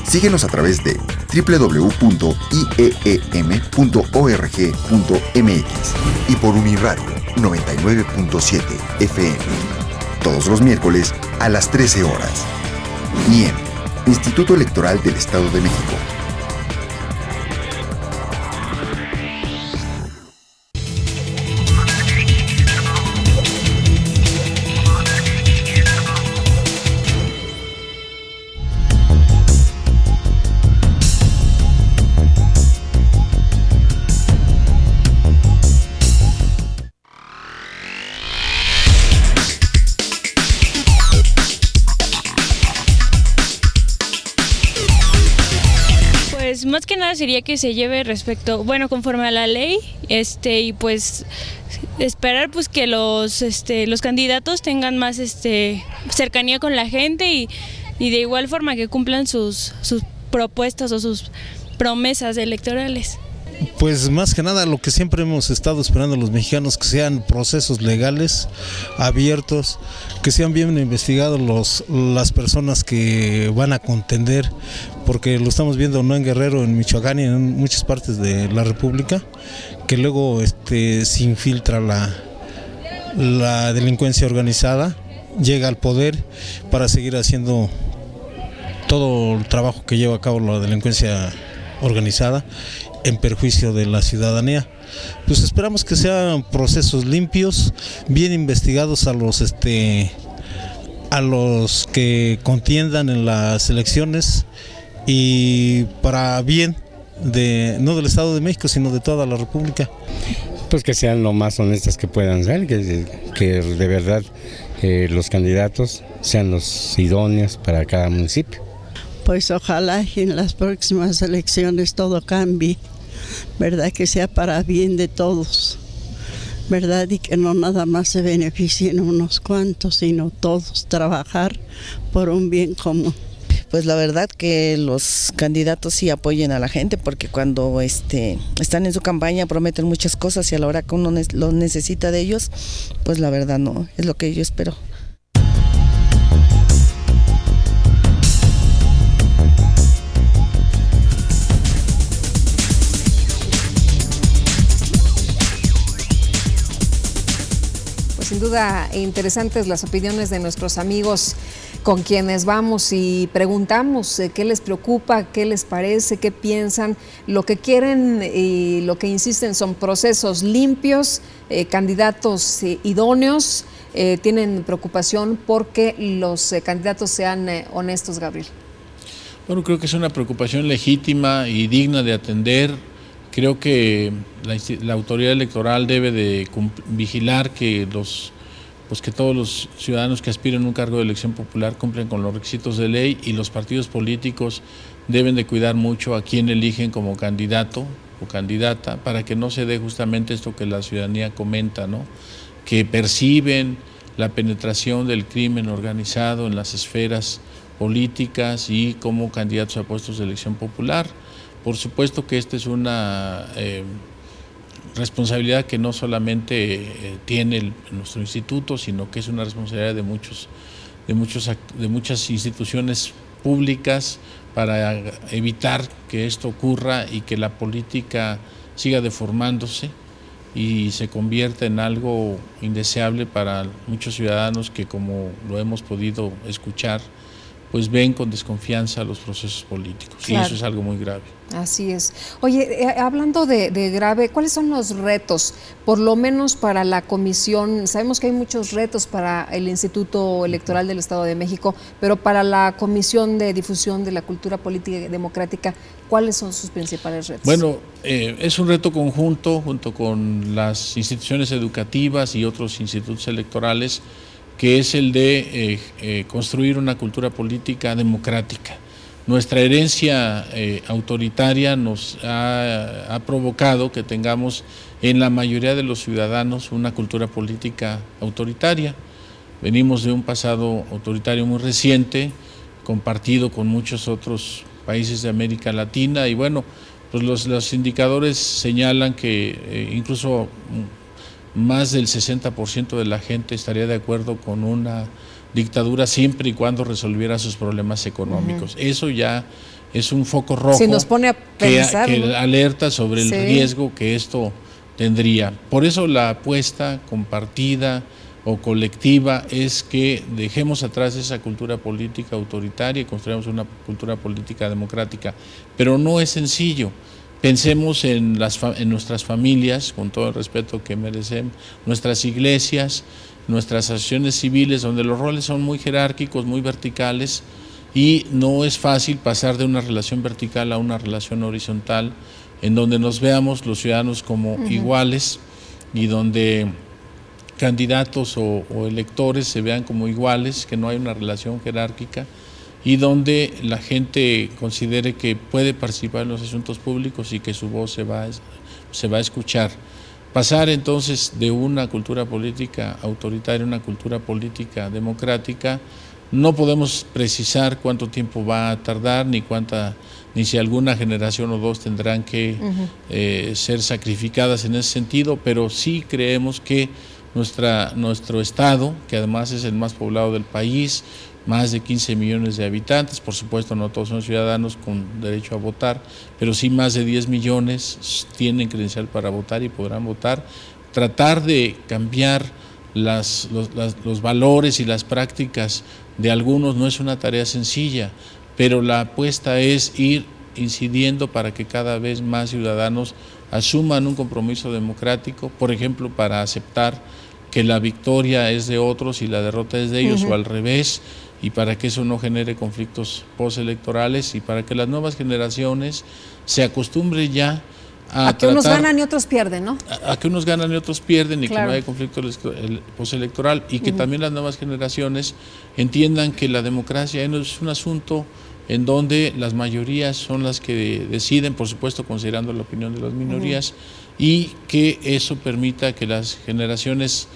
F: Síguenos a través de www.ieem.org.mx y por Uniradio 99.7 FM. Todos los miércoles a las 13 horas. IEM, Instituto Electoral del Estado de México.
L: Pues más que nada sería que se lleve respecto, bueno, conforme a la ley, y pues esperar pues que los candidatos tengan más cercanía con la gente y de igual forma que cumplan sus propuestas o sus promesas electorales.
M: Pues más que nada lo que siempre hemos estado esperando los mexicanos, que sean procesos legales, abiertos, que sean bien investigados las personas que van a contender, porque lo estamos viendo no en Guerrero, en Michoacán y en muchas partes de la República, que luego se infiltra la delincuencia organizada, llega al poder para seguir haciendo todo el trabajo que lleva a cabo la delincuencia organizada en perjuicio de la ciudadanía. Pues esperamos que sean procesos limpios, bien investigados a los que contiendan en las elecciones y para bien no del Estado de México, sino de toda la República.
N: Pues que sean lo más honestas que puedan ser, que de verdad los candidatos sean los idóneos para cada municipio.
O: Pues ojalá en las próximas elecciones todo cambie, ¿verdad? Que sea para bien de todos, ¿verdad? Y que no nada más se beneficien unos cuantos, sino todos trabajar por un bien común.
P: Pues la verdad que los candidatos sí apoyen a la gente, porque cuando están en su campaña prometen muchas cosas y a la hora que uno lo necesita de ellos, pues la verdad no, es lo que yo espero.
A: Sin duda interesantes las opiniones de nuestros amigos con quienes vamos y preguntamos qué les preocupa, qué les parece, qué piensan. Lo que quieren y lo que insisten son procesos limpios, candidatos idóneos. Tienen preocupación porque los candidatos sean honestos, Gabriel.
B: Bueno, creo que es una preocupación legítima y digna de atender. Creo que la autoridad electoral debe de vigilar que los pues que todos los ciudadanos que aspiren a un cargo de elección popular cumplen con los requisitos de ley, y los partidos políticos deben de cuidar mucho a quién eligen como candidato o candidata, para que no se dé justamente esto que la ciudadanía comenta, ¿no? Que perciben la penetración del crimen organizado en las esferas políticas y como candidatos a puestos de elección popular. Por supuesto que esta es una responsabilidad que no solamente tiene nuestro instituto, sino que es una responsabilidad de muchas instituciones públicas para evitar que esto ocurra y que la política siga deformándose y se convierta en algo indeseable para muchos ciudadanos que, como lo hemos podido escuchar, pues ven con desconfianza los procesos políticos. Claro. Y eso es algo muy grave.
A: Así es. Oye, hablando de grave, ¿cuáles son los retos, por lo menos para la comisión? Sabemos que hay muchos retos para el Instituto Electoral del Estado de México, pero para la Comisión de Difusión de la Cultura Política y Democrática, ¿cuáles son sus principales retos?
B: Bueno, es un reto conjunto junto con las instituciones educativas y otros institutos electorales, que es el de construir una cultura política democrática. Nuestra herencia autoritaria nos ha provocado que tengamos en la mayoría de los ciudadanos una cultura política autoritaria. Venimos de un pasado autoritario muy reciente, compartido con muchos otros países de América Latina, y bueno, pues los indicadores señalan que incluso más del 60% de la gente estaría de acuerdo con una dictadura siempre y cuando resolviera sus problemas económicos. Eso ya es un foco rojo,
A: sí, nos pone a pensar,
B: que alerta sobre el riesgo que esto tendría. Por eso la apuesta compartida o colectiva es que dejemos atrás esa cultura política autoritaria y construyamos una cultura política democrática. Pero no es sencillo. Pensemos en nuestras familias, con todo el respeto que merecen, nuestras iglesias, nuestras asociaciones civiles, donde los roles son muy jerárquicos, muy verticales, y no es fácil pasar de una relación vertical a una relación horizontal, en donde nos veamos los ciudadanos como iguales y donde candidatos o electores se vean como iguales, que no hay una relación jerárquica, y donde la gente considere que puede participar en los asuntos públicos y que su voz se va a escuchar. Pasar entonces de una cultura política autoritaria a una cultura política democrática, no podemos precisar cuánto tiempo va a tardar, ni si alguna generación o dos tendrán que ser sacrificadas en ese sentido, pero sí creemos que nuestro estado, que además es el más poblado del país, más de 15 millones de habitantes, por supuesto no todos son ciudadanos con derecho a votar, pero sí más de 10 millones tienen credencial para votar y podrán votar. Tratar de cambiar los valores y las prácticas de algunos no es una tarea sencilla, pero la apuesta es ir incidiendo para que cada vez más ciudadanos asuman un compromiso democrático, por ejemplo, para aceptar que la victoria es de otros y la derrota es de ellos, o al revés, y para que eso no genere conflictos postelectorales, y para que las nuevas generaciones se acostumbren ya
A: a que unos ganan y otros pierden, ¿no?
B: A que unos ganan y otros pierden, y claro, que no haya conflicto postelectoral, y que también las nuevas generaciones entiendan que la democracia no es un asunto en donde las mayorías son las que deciden, por supuesto considerando la opinión de las minorías, y que eso permita que las generaciones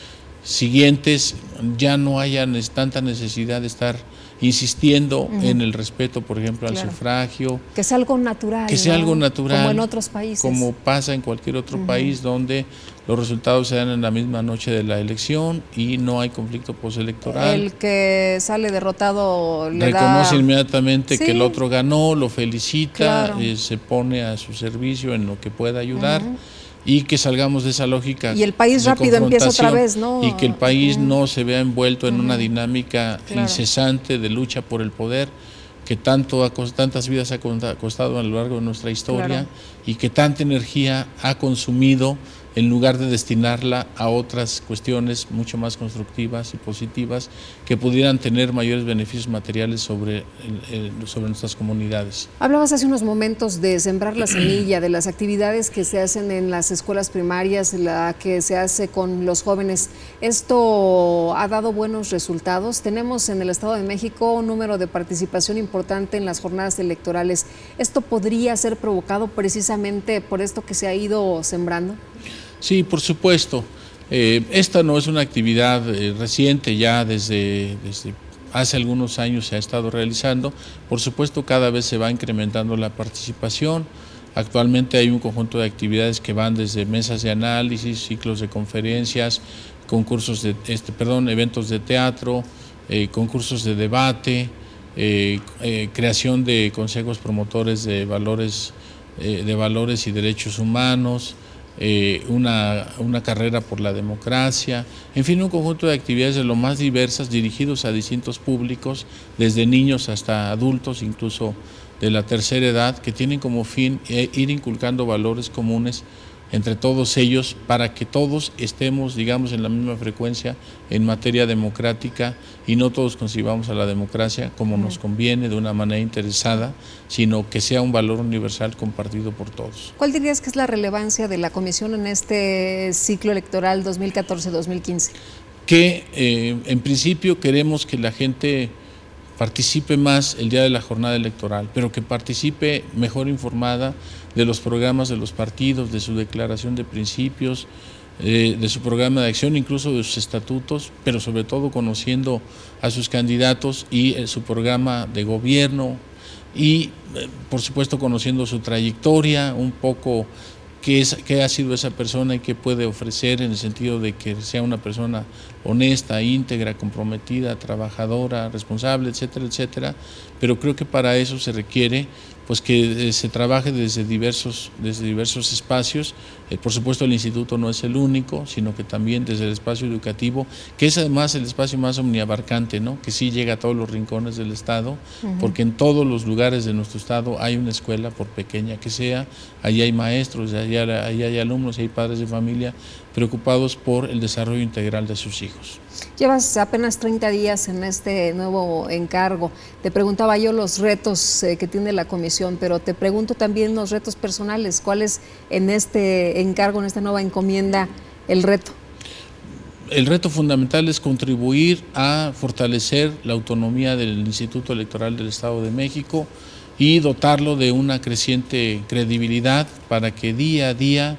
B: siguientes ya no hayan tanta necesidad de estar insistiendo en el respeto, por ejemplo, al sufragio.
A: Que sea algo natural.
B: Que sea algo natural.
A: Como en otros países.
B: Como pasa en cualquier otro país donde los resultados se dan en la misma noche de la elección y no hay conflicto postelectoral.
A: El que sale derrotado le
B: reconoce inmediatamente que el otro ganó, lo felicita, se pone a su servicio en lo que pueda ayudar. Y que salgamos de esa lógica.
A: Y el país rápido empieza otra vez, ¿no?
B: Y que el país no se vea envuelto en una dinámica incesante de lucha por el poder, que tantas vidas ha costado a lo largo de nuestra historia, y que tanta energía ha consumido en lugar de destinarla a otras cuestiones mucho más constructivas y positivas que pudieran tener mayores beneficios materiales sobre nuestras comunidades.
A: Hablabas hace unos momentos de sembrar la semilla, de las actividades que se hacen en las escuelas primarias, la que se hace con los jóvenes. ¿Esto ha dado buenos resultados? Tenemos en el Estado de México un número de participación importante en las jornadas electorales. ¿Esto podría ser provocado precisamente por esto que se ha ido sembrando?
B: Sí, por supuesto. Esta no es una actividad reciente, ya desde hace algunos años se ha estado realizando. Por supuesto, cada vez se va incrementando la participación. Actualmente hay un conjunto de actividades que van desde mesas de análisis, ciclos de conferencias, concursos de, eventos de teatro, concursos de debate, creación de consejos promotores de valores y derechos humanos, una carrera por la democracia, en fin, un conjunto de actividades de lo más diversas dirigidos a distintos públicos, desde niños hasta adultos, incluso de la tercera edad, que tienen como fin ir inculcando valores comunes entre todos ellos para que todos estemos, digamos, en la misma frecuencia en materia democrática y no todos concibamos a la democracia como nos conviene de una manera interesada, sino que sea un valor universal compartido por todos.
A: ¿Cuál dirías que es la relevancia de la Comisión en este ciclo electoral 2014-2015?
B: Que en principio queremos que la gente participe más el día de la jornada electoral, pero que participe mejor informada de los programas de los partidos, de su declaración de principios, de su programa de acción, incluso de sus estatutos, pero sobre todo conociendo a sus candidatos y su programa de gobierno y por supuesto conociendo su trayectoria, un poco qué ha sido esa persona y qué puede ofrecer en el sentido de que sea una persona honesta, íntegra, comprometida, trabajadora, responsable, etcétera, etcétera. Pero creo que para eso se requiere pues que se trabaje desde diversos espacios. Por supuesto el instituto no es el único, sino que también desde el espacio educativo, que es además el espacio más omniabarcante, ¿no? Que sí llega a todos los rincones del estado, porque en todos los lugares de nuestro estado hay una escuela, por pequeña que sea, ahí hay maestros, ahí hay alumnos, hay padres de familia preocupados por el desarrollo integral de sus hijos.
A: Llevas apenas 30 días en este nuevo encargo. Te preguntaba yo los retos que tiene la comisión, pero te pregunto también los retos personales. ¿Cuál es en este encargo, en esta nueva encomienda, el reto?
B: El reto fundamental es contribuir a fortalecer la autonomía del Instituto Electoral del Estado de México y dotarlo de una creciente credibilidad para que día a día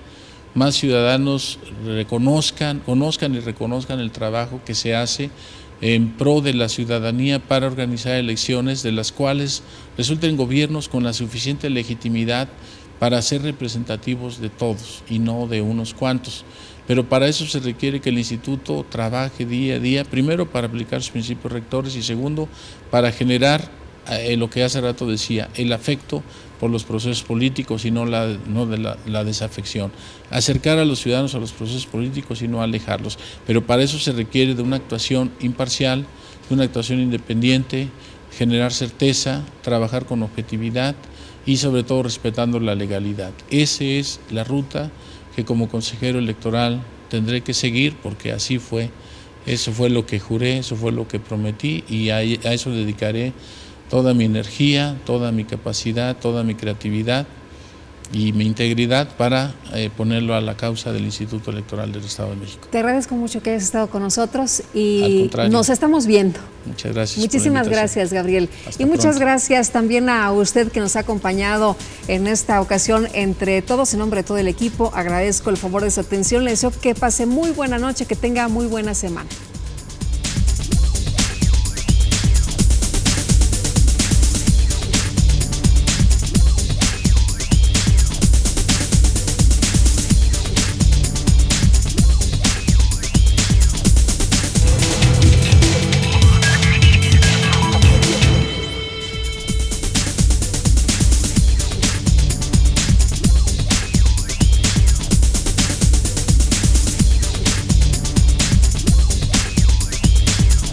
B: más ciudadanos conozcan y reconozcan el trabajo que se hace en pro de la ciudadanía para organizar elecciones de las cuales resulten gobiernos con la suficiente legitimidad para ser representativos de todos y no de unos cuantos. Pero para eso se requiere que el instituto trabaje día a día, primero para aplicar sus principios rectores y segundo para generar lo que hace rato decía, el afecto por los procesos políticos y no la desafección. Acercar a los ciudadanos a los procesos políticos y no alejarlos. Pero para eso se requiere de una actuación imparcial, de una actuación independiente, generar certeza, trabajar con objetividad y sobre todo respetando la legalidad. Esa es la ruta que como consejero electoral tendré que seguir porque así fue. Eso fue lo que juré, eso fue lo que prometí y a eso dedicaré toda mi energía, toda mi capacidad, toda mi creatividad y mi integridad para ponerlo a la causa del Instituto Electoral del Estado de México.
A: Te agradezco mucho que hayas estado con nosotros y nos estamos viendo.
B: Muchas gracias.
A: Muchísimas gracias, Gabriel.
B: Hasta
A: y muchas
B: pronto.
A: Gracias también a usted que nos ha acompañado en esta ocasión entre todos, en nombre de todo el equipo. Agradezco el favor de su atención. Le deseo que pase muy buena noche, que tenga muy buena semana.